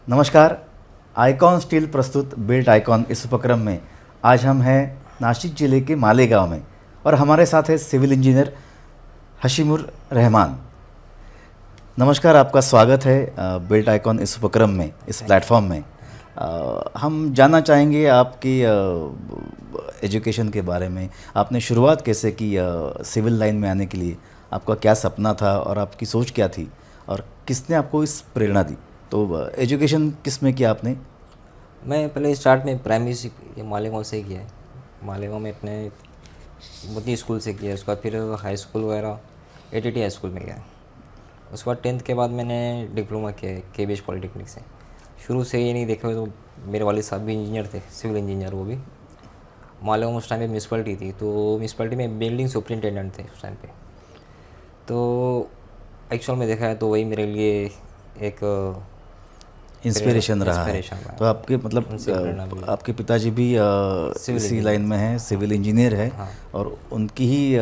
नमस्कार। Icon steel प्रस्तुत built icon इस उपक्रम में आज हम हैं नासिक ज़िले के मालेगांव में और हमारे साथ है सिविल इंजीनियर हशीमुर रहमान। नमस्कार, आपका स्वागत है बिल्ट आइकॉन इस उपक्रम में, इस प्लेटफॉर्म में। हम जानना चाहेंगे आपकी एजुकेशन के बारे में। आपने शुरुआत कैसे की सिविल लाइन में आने के लिए? आपका क्या सपना था और आपकी सोच क्या थी और किसने आपको इस प्रेरणा दी? तो एजुकेशन किस में किया आपने? मैं पहले स्टार्ट में प्राइमरी से मालेगांव से किया है। मालेगांव में अपने मोती स्कूल से किया है। उसके बाद फिर हाई स्कूल वगैरह एटीटी हाई स्कूल में गया। उसके बाद 10th के बाद मैंने डिप्लोमा किया है KBH पॉलिटेक्निक से। शुरू से ये नहीं देखा तो मेरे वाले साहब भी इंजीनियर थे, सिविल इंजीनियर। वो भी मालेगांव में उस टाइम पे म्यूनसिपलिटी थी, तो म्यूनसिपलिटी में बिल्डिंग सुपरिटेंडेंट थे उस टाइम पे। तो एक्चुअल में देखा है तो वही मेरे लिए एक इंस्पिरेशन रहा है। इंस्पिरेशन तो आपके मतलब आपके पिताजी भी इसी लाइन में हैं, सिविल इंजीनियर है। हाँ। और उनकी ही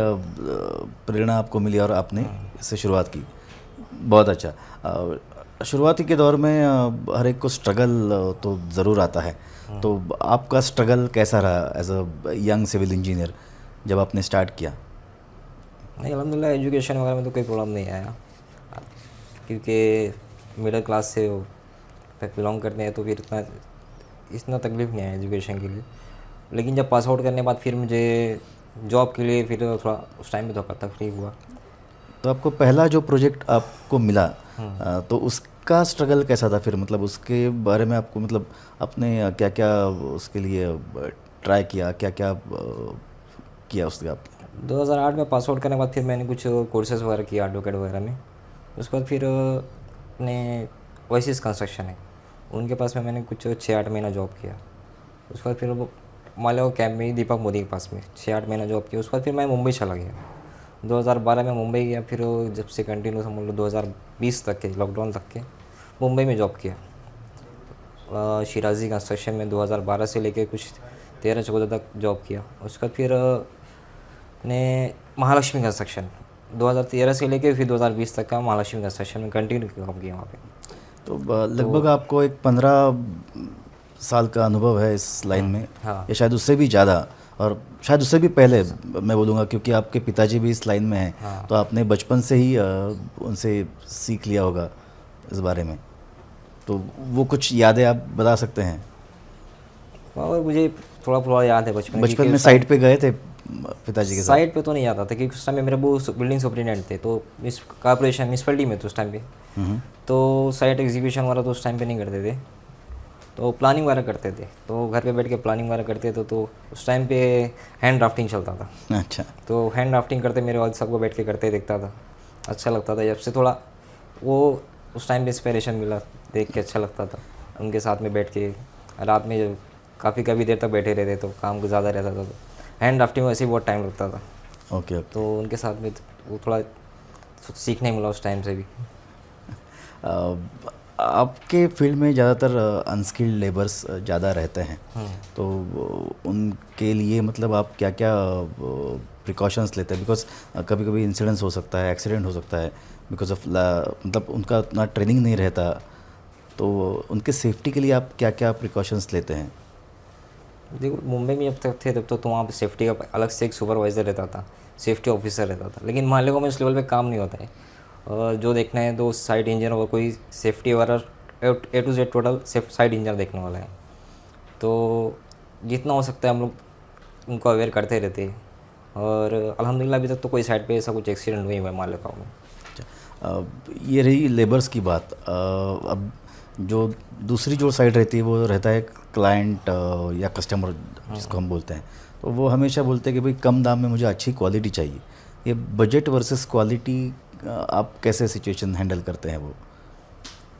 प्रेरणा आपको मिली और आपने इससे शुरुआत की। बहुत अच्छा। शुरुआती के दौर में हर एक को स्ट्रगल तो ज़रूर आता है। तो आपका स्ट्रगल कैसा रहा as a young civil engineer जब आपने स्टार्ट किया? नहीं, अल्हम्दुलिल्लाह एजुकेशन वगैरह में तो कोई प्रॉब्लम नहीं आया, क्योंकि मिडिल क्लास से तक बिलोंग करते हैं, तो फिर इतना तकलीफ़ नहीं आया एजुकेशन के लिए। लेकिन जब पास आउट करने के बाद फिर मुझे जॉब के लिए फिर थोड़ा उस टाइम में थोड़ा तकलीफ हुआ। तो आपको पहला जो प्रोजेक्ट आपको मिला तो उसका स्ट्रगल कैसा था फिर? मतलब उसके बारे में आपको मतलब आपने क्या क्या उसके लिए ट्राई किया, क्या क्या किया उसके आप? 2008 में पास आउट करने के बाद फिर मैंने कुछ कोर्सेज़ वगैरह किया एडवोकेट वगैरह में। उसके बाद फिर अपने ओएसिस कंस्ट्रक्शन है, उनके पास में मैंने कुछ 6-8 महीना जॉब किया। उसके बाद फिर वो मालेगांव कैंप में दीपक मोदी के पास में 6-8 महीना जॉब किया। उसके बाद फिर मैं मुंबई चला गया। 2012 में मुंबई गया, फिर जब से कंटिन्यू समझ लो 2020 तक के लॉकडाउन तक के मुंबई में जॉब किया। शिराजी कंस्ट्रक्शन में 2012 से लेके कुछ 13-14 तक जॉब किया। उसके बाद फिर ने महालक्ष्मी कंस्ट्रक्शन 2013 से लेके फिर 2020 तक का महालक्ष्मी कंस्ट्रक्शन में कंटिन्यू काम किया वहाँ पे। तो लगभग आपको एक 15 साल का अनुभव है इस लाइन में। हाँ। या शायद उससे भी ज़्यादा, और शायद उससे भी पहले मैं बोलूँगा, क्योंकि आपके पिताजी भी इस लाइन में हैं। हाँ। तो आपने बचपन से ही उनसे सीख लिया होगा इस बारे में। तो वो कुछ यादें आप बता सकते हैं? और मुझे थोड़ा थोड़ा याद है बचपन में साइट पे गए थे पिताजी के साथ? साइड पे तो नहीं आता था, क्योंकि उस टाइम में मेरे वो बिल्डिंग सुपरिटेंडेंट थे, तो कॉर्पोरेशन म्यूनसिपलिटी में तो उस टाइम पे तो साइट एग्जीक्यूशन वाला तो उस टाइम पे नहीं करते थे, तो प्लानिंग वगैरह करते थे। तो घर पे बैठ के प्लानिंग वगैरह करते थे। तो उस टाइम पे हैंड ड्राफ्टिंग चलता था। अच्छा। तो हैंड ड्राफ्टिंग करते मेरे वाले सबको बैठ के करते देखता था, अच्छा लगता था। जब से थोड़ा वो उस टाइम पे इंस्पिरेशन मिला, देख के अच्छा लगता था। उनके साथ में बैठ के रात में जब काफ़ी देर तक बैठे रहते तो काम को ज़्यादा रहता था, तो हैंड ड्राफ्टिंग में वैसे ही बहुत टाइम लगता था। ओके। तो उनके साथ में वो थोड़ा सीखने मिला उस टाइम से भी। आपके फील्ड में ज़्यादातर अनस्किल्ड लेबर्स ज़्यादा रहते हैं। तो उनके लिए मतलब आप क्या क्या प्रिकॉशंस लेते हैं? बिकॉज कभी कभी इंसिडेंट्स हो सकता है, एक्सीडेंट हो सकता है, बिकॉज ऑफ मतलब उनका उतना ट्रेनिंग नहीं रहता। तो उनके सेफ्टी के लिए आप क्या क्या प्रिकॉशंस लेते हैं? देखो, मुंबई में जब तक थे तब तो वहाँ पे सेफ्टी का अलग से एक सुपरवाइज़र रहता था, सेफ्टी ऑफिसर रहता था। लेकिन मालेगांव में इस लेवल पे काम नहीं होता है। और जो देखना है तो साइट इंजीनियर और कोई सेफ्टी वगैरह A to Z total site engineer देखने वाला है। तो जितना हो सकता है हम लोग उनको अवेयर करते रहते हैं। और अल्हम्दुलिल्लाह अभी तक तो कोई साइट पे ऐसा कुछ एक्सीडेंट नहीं हुआ है मालेगांव में। ये रही लेबर्स की बात। अब जो दूसरी जो साइड रहती है वो रहता है क्लाइंट या कस्टमर जिसको हम बोलते हैं। तो वो हमेशा बोलते हैं कि भाई कम दाम में मुझे अच्छी क्वालिटी चाहिए। ये बजट वर्सेस क्वालिटी आप कैसे सिचुएशन हैंडल करते हैं? वो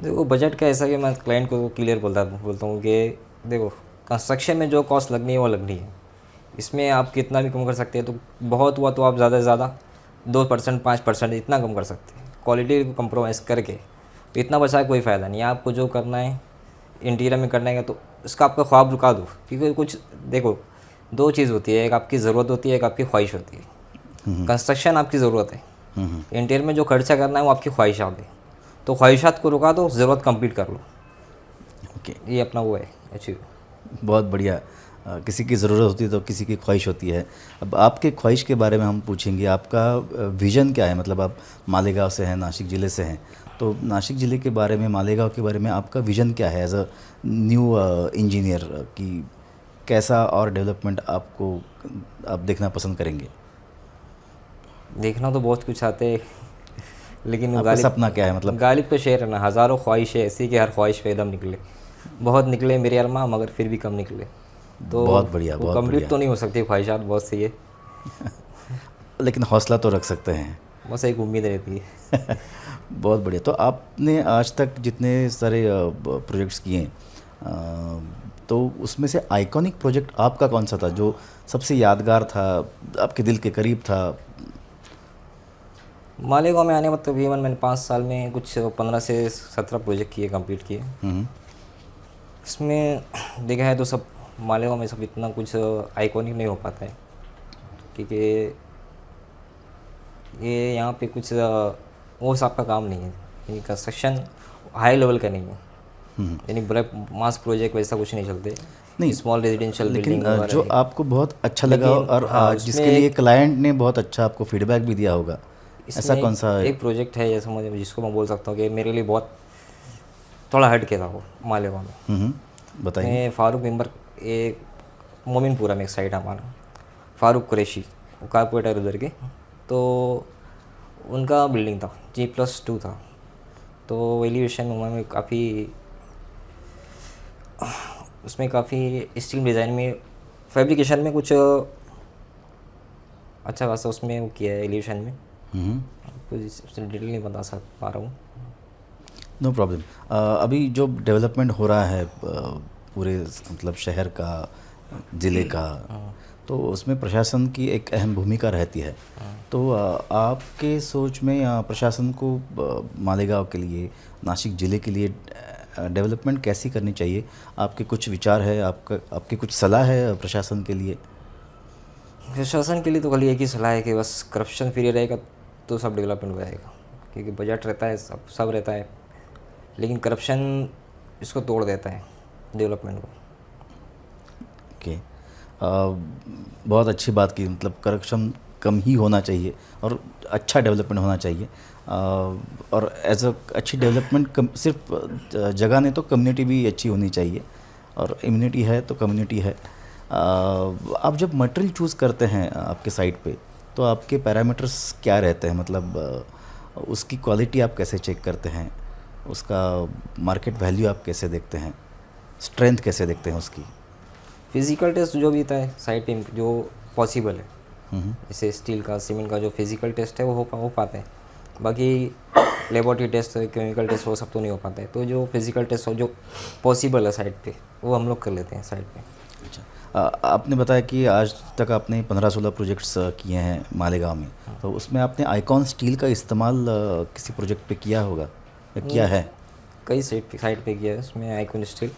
देखो, बजट का ऐसा कि मैं क्लाइंट को क्लियर बोलता हूँ कि देखो, कंस्ट्रक्शन में जो कॉस्ट लगनी है वो लगनी है। इसमें आप कितना भी कम कर सकते हैं, तो बहुत हुआ तो आप ज़्यादा से ज़्यादा 2% 5% इतना कम कर सकते हैं। क्वालिटी को कंप्रोमाइज़ करके तो इतना बचा कोई फ़ायदा नहीं है। आपको जो करना है इंटीरियर में करना है तो इसका आपका ख्वाब रुका दो, क्योंकि कुछ देखो, दो चीज़ होती है, एक आपकी ज़रूरत होती है, एक आपकी ख्वाहिश होती है। कंस्ट्रक्शन आपकी ज़रूरत है, इंटीरियर में जो खर्चा करना है वो आपकी ख्वाहिशात है। तो ख्वाहिशात को रुका दो, ज़रूरत कंप्लीट कर लो। ओके, ये अपना वो है अचीव। बहुत बढ़िया। किसी की ज़रूरत होती है तो किसी की ख्वाहिश होती है। अब आपके ख्वाहिश के बारे में हम पूछेंगे, आपका विज़न क्या है? मतलब आप मालेगांव से हैं, नासिक ज़िले से हैं, तो नासिक ज़िले के बारे में, मालेगांव के बारे में आपका विज़न क्या है एज अ न्यू इंजीनियर कि कैसा और डेवलपमेंट आपको आप देखना पसंद करेंगे? देखना तो बहुत कुछ आते हैं, लेकिन आपका सपना क्या है? मतलब गालिब का शेर है ना, हज़ारों ख्वाहिशें ऐसी कि हर ख्वाहिश पे दम निकले। बहुत निकले मेरे अरमा, मगर फिर भी कम निकले। तो बहुत बढ़िया, वो बहुत कंप्लीट बढ़िया। तो नहीं हो सकती, ख्वाहिशात बहुत सी है, लेकिन हौसला तो रख सकते हैं। बस एक उम्मीद रहती है। बहुत बढ़िया। तो आपने आज तक जितने सारे प्रोजेक्ट्स किए हैं, तो उसमें से आइकॉनिक प्रोजेक्ट आपका कौन सा था जो सबसे यादगार था, आपके दिल के करीब था? मालेगांव में आने मतलब तकरीबन मैंने 5 साल में कुछ 15 से 17 प्रोजेक्ट किए, कंप्लीट किए। हम्म, इसमें देखा है तो सब मालेगांव में सब इतना कुछ आइकॉनिक नहीं हो पाता है, क्योंकि ये यहाँ पे कुछ वो हिसाब का काम नहीं है, यानी कंस्ट्रक्शन हाई लेवल का नहीं है, हम्म। यानी बड़े मास प्रोजेक्ट वैसा कुछ नहीं चलते, नहीं, स्मॉल रेजिडेंशियल लेकिन बिल्डिंग वगैरह जो है। आपको बहुत अच्छा लगा लेकिन और हाँ, जिसके उसमें लिए क्लाइंट ने बहुत अच्छा आपको फीडबैक भी दिया होगा, ऐसा इसमें कौन सा है? एक प्रोजेक्ट है जैसे मुझे, जिसको मैं बोल सकता हूँ कि मेरे लिए बहुत थोड़ा हट के था वो मालेगांव में। बताइए। मैं फारूक मेंबर, एक मोमिनपुरा में एक साइड है हमारा, फारूक कुरैशी, वो कारपोरेटर उधर के, तो उनका बिल्डिंग था G+2 था। तो एलिवेशन में काफ़ी, उसमें काफ़ी स्टील डिज़ाइन में, फैब्रिकेशन में कुछ अच्छा खासा उसमें वो किया है एलिवेशन में। कुछ डिटेल नहीं बता पा रहा हूँ। No problem. अभी जो डेवलपमेंट हो रहा है पूरे मतलब शहर का, ज़िले का, तो उसमें प्रशासन की एक अहम भूमिका रहती है। तो आपके सोच में प्रशासन को मालेगांव के लिए, नासिक ज़िले के लिए डेवलपमेंट कैसी करनी चाहिए? आपके कुछ विचार है, आपकी कुछ सलाह है प्रशासन के लिए? प्रशासन के लिए तो खाली एक ही सलाह है कि बस करप्शन फ्री रहेगा तो सब डेवलपमेंट हो जाएगा, क्योंकि बजट रहता है, सब रहता है, लेकिन करप्शन इसको तोड़ देता है डेवलपमेंट को। ओके, बहुत अच्छी बात की। मतलब करप्शन कम ही होना चाहिए और अच्छा डेवलपमेंट होना चाहिए। और एज अ अच्छी डेवलपमेंट सिर्फ जगह नहीं तो कम्युनिटी भी अच्छी होनी चाहिए, और इम्यूनिटी है तो कम्युनिटी है। आप जब मटेरियल चूज़ करते हैं आपके साइट पे, तो आपके पैरामीटर्स क्या रहते हैं? मतलब उसकी क्वालिटी आप कैसे चेक करते हैं, उसका मार्केट वैल्यू आप कैसे देखते हैं, स्ट्रेंथ कैसे देखते हैं उसकी? फिज़िकल टेस्ट जो भी था है साइट पे जो पॉसिबल है, जैसे स्टील का, सीमेंट का जो फिज़िकल टेस्ट है वो हो पाते हैं। बाकी लेबोरेटरी टेस्ट, केमिकल टेस्ट वो सब तो नहीं हो पाता है। तो जो फिज़िकल टेस्ट हो जो पॉसिबल है साइट पे, वो हम लोग कर लेते हैं साइट पे। अच्छा, आपने बताया कि आज तक आपने 15-16 प्रोजेक्ट्स किए हैं मालेगांव में, तो उसमें आपने आइकॉन स्टील का इस्तेमाल किसी प्रोजेक्ट पे किया होगा या किया है? कई साइट पे किया है उसमें आइकॉन स्टील,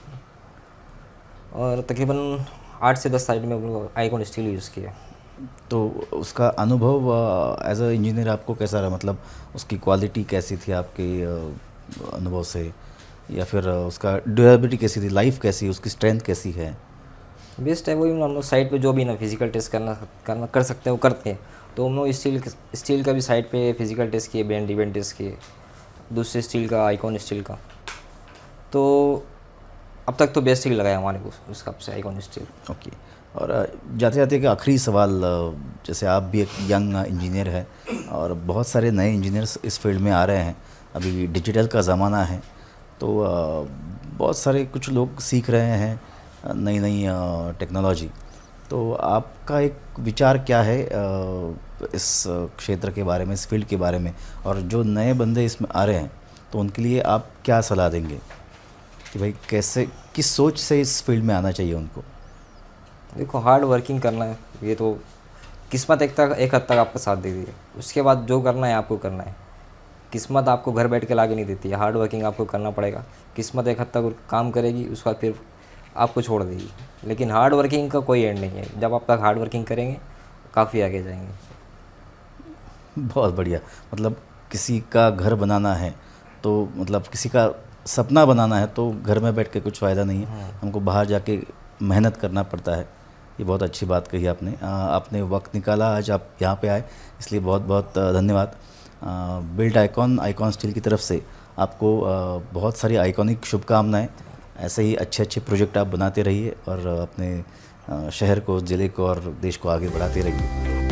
और तकरीबन 8 से 10 साइट में हम लोग आइकॉन स्टील यूज़ किया। तो उसका अनुभव एज अ इंजीनियर आपको कैसा रहा? मतलब उसकी क्वालिटी कैसी थी आपके अनुभव से, या फिर उसका ड्यूरेबिलिटी कैसी थी, लाइफ कैसी, उसकी स्ट्रेंथ कैसी है? बेस्ट है वही, हम लोग साइट पे जो भी ना फिज़िकल टेस्ट करना कर सकते हैं वो करते हैं। तो हम लोग स्टील का भी साइट पे फिज़िकल टेस्ट किए, बैंड टेस्ट किए, दूसरे स्टील का, आइकॉन स्टील का। तो अब तक तो बेस्ट ही लगाया हमारे को उसका से आइकॉन स्टील। ओके, और जाते जाते एक आखिरी सवाल, जैसे आप भी एक यंग इंजीनियर है और बहुत सारे नए इंजीनियर्स इस फील्ड में आ रहे हैं, अभी डिजिटल का ज़माना है, तो बहुत सारे कुछ लोग सीख रहे हैं नई नई टेक्नोलॉजी। तो आपका एक विचार क्या है इस क्षेत्र के बारे में, इस फील्ड के बारे में, और जो नए बंदे इसमें आ रहे हैं तो उनके लिए आप क्या सलाह देंगे कि भाई कैसे, किस सोच से इस फील्ड में आना चाहिए उनको? देखो, हार्ड वर्किंग करना है, ये तो किस्मत एक हद तक आपका साथ देती है। उसके बाद जो करना है आपको करना है। किस्मत आपको घर बैठ के लाके नहीं देती है, हार्ड वर्किंग आपको करना पड़ेगा। किस्मत एक हद तक काम करेगी, उसके बाद फिर आपको छोड़ देगी, लेकिन हार्ड वर्किंग का कोई एंड नहीं है। जब आप तक हार्ड वर्किंग करेंगे काफ़ी आगे जाएंगे। बहुत बढ़िया। मतलब किसी का घर बनाना है तो मतलब किसी का सपना बनाना है तो घर में बैठ के कुछ फ़ायदा नहीं है, हमको बाहर जाके मेहनत करना पड़ता है। ये बहुत अच्छी बात कही आपने। आपने वक्त निकाला, आज आप यहाँ पे आए, इसलिए बहुत बहुत धन्यवाद। बिल्ट आइकॉन, आइकॉन स्टील की तरफ से आपको बहुत सारी आइकॉनिक शुभकामनाएं। ऐसे ही अच्छे अच्छे प्रोजेक्ट आप बनाते रहिए और अपने शहर को, ज़िले को और देश को आगे बढ़ाते रहिए।